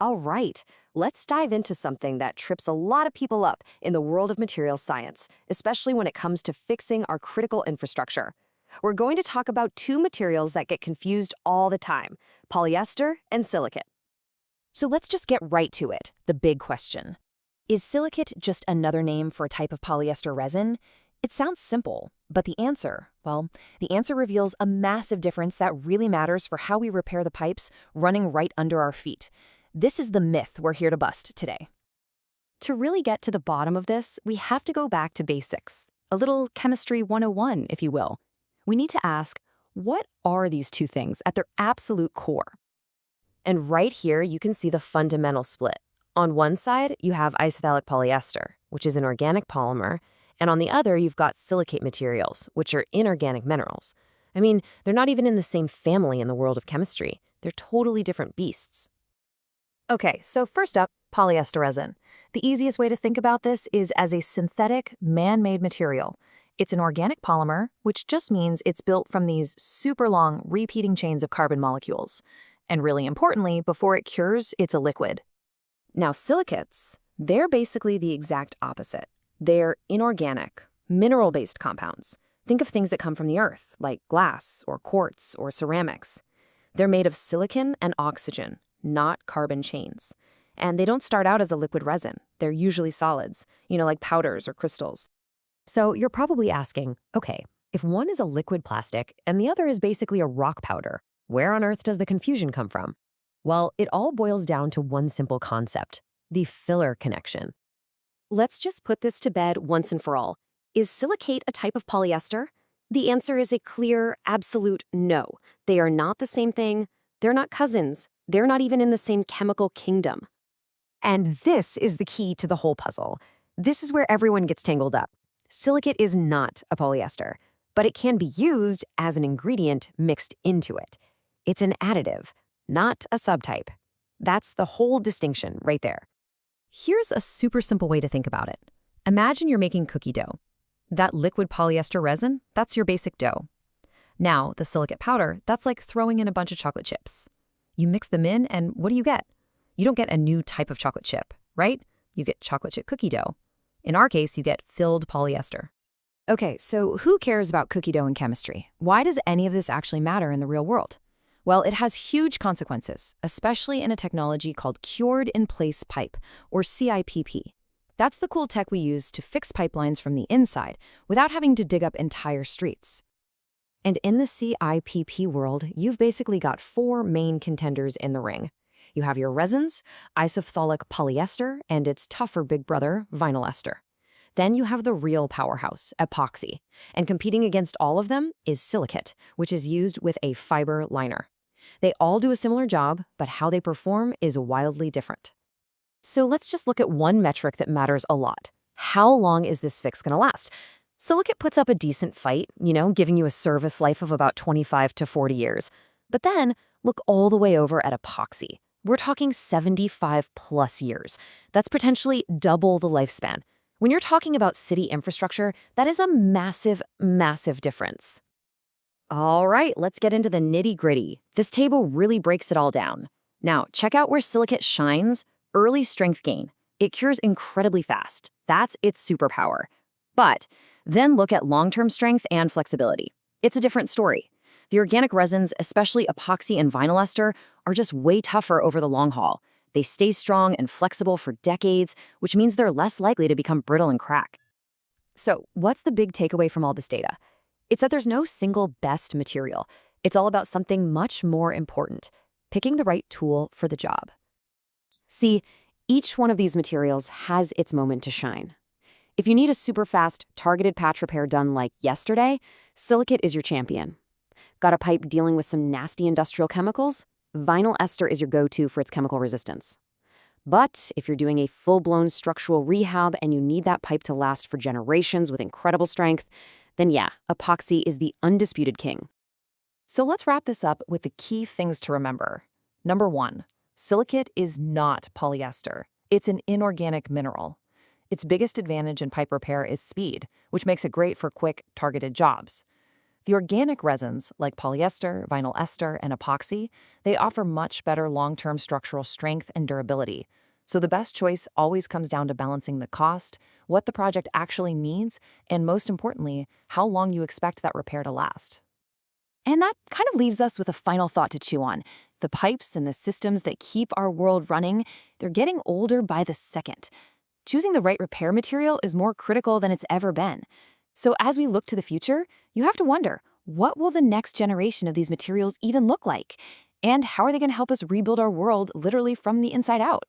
All right, let's dive into something that trips a lot of people up in the world of materials science, especially when it comes to fixing our critical infrastructure. We're going to talk about two materials that get confused all the time, polyester and silicate. So let's just get right to it, the big question. Is silicate just another name for a type of polyester resin? It sounds simple, but the answer reveals a massive difference that really matters for how we repair the pipes running right under our feet. This is the myth we're here to bust today. To really get to the bottom of this, we have to go back to basics, a little chemistry 101, if you will. We need to ask, what are these two things at their absolute core? And right here, you can see the fundamental split. On one side, you have isophthalic polyester, which is an organic polymer, and on the other, you've got silicate materials, which are inorganic minerals. I mean, they're not even in the same family in the world of chemistry. They're totally different beasts. Okay, so first up, polyester resin. The easiest way to think about this is as a synthetic, man-made material. It's an organic polymer, which just means it's built from these super long, repeating chains of carbon molecules. And really importantly, before it cures, it's a liquid. Now, silicates, they're basically the exact opposite. They're inorganic, mineral-based compounds. Think of things that come from the earth, like glass or quartz or ceramics. They're made of silicon and oxygen, not carbon chains. And they don't start out as a liquid resin. They're usually solids, like powders or crystals. So you're probably asking, okay, if one is a liquid plastic and the other is basically a rock powder, where on earth does the confusion come from? Well, it all boils down to one simple concept, the filler connection. Let's just put this to bed once and for all. Is silicate a type of polyester? The answer is a clear, absolute no. They are not the same thing. They're not cousins. They're not even in the same chemical kingdom. And this is the key to the whole puzzle. This is where everyone gets tangled up. Silicate is not a polyester, but it can be used as an ingredient mixed into it. It's an additive, not a subtype. That's the whole distinction right there. Here's a super simple way to think about it. Imagine you're making cookie dough. That liquid polyester resin, that's your basic dough. Now, the silicate powder, that's like throwing in a bunch of chocolate chips. You mix them in, and what do you get? You don't get a new type of chocolate chip, right? You get chocolate chip cookie dough. In our case, you get filled polyester. Okay, so who cares about cookie dough in chemistry? Why does any of this actually matter in the real world? Well, it has huge consequences, especially in a technology called cured-in-place pipe, or CIPP. That's the cool tech we use to fix pipelines from the inside without having to dig up entire streets. And in the CIPP world, you've basically got four main contenders in the ring. You have your resins, isophthalic polyester, and its tougher big brother, vinyl ester. Then you have the real powerhouse, epoxy. And competing against all of them is silicate, which is used with a fiber liner. They all do a similar job, but how they perform is wildly different. So let's just look at one metric that matters a lot. How long is this fix going to last? Silicate puts up a decent fight, giving you a service life of about 25 to 40 years. But then look all the way over at epoxy. We're talking 75 plus years. That's potentially double the lifespan. When you're talking about city infrastructure, that is a massive, massive difference. All right, let's get into the nitty-gritty. This table really breaks it all down. Now, check out where silicate shines. Early strength gain. It cures incredibly fast. That's its superpower. But then look at long-term strength and flexibility. It's a different story. The organic resins, especially epoxy and vinyl ester, are just way tougher over the long haul. They stay strong and flexible for decades, which means they're less likely to become brittle and crack. So, what's the big takeaway from all this data? It's that there's no single best material. It's all about something much more important, picking the right tool for the job. See, each one of these materials has its moment to shine. If you need a super fast, targeted patch repair done like yesterday, silicate is your champion. Got a pipe dealing with some nasty industrial chemicals? Vinyl ester is your go-to for its chemical resistance. But if you're doing a full-blown structural rehab and you need that pipe to last for generations with incredible strength, then yeah, epoxy is the undisputed king. So let's wrap this up with the key things to remember. Number 1, silicate is not polyester. It's an inorganic mineral. Its biggest advantage in pipe repair is speed, which makes it great for quick, targeted jobs. The organic resins, like polyester, vinyl ester, and epoxy, they offer much better long-term structural strength and durability. So the best choice always comes down to balancing the cost, what the project actually needs, and most importantly, how long you expect that repair to last. And that kind of leaves us with a final thought to chew on. The pipes and the systems that keep our world running, they're getting older by the second. Choosing the right repair material is more critical than it's ever been. So as we look to the future, you have to wonder, what will the next generation of these materials even look like? And how are they going to help us rebuild our world literally from the inside out?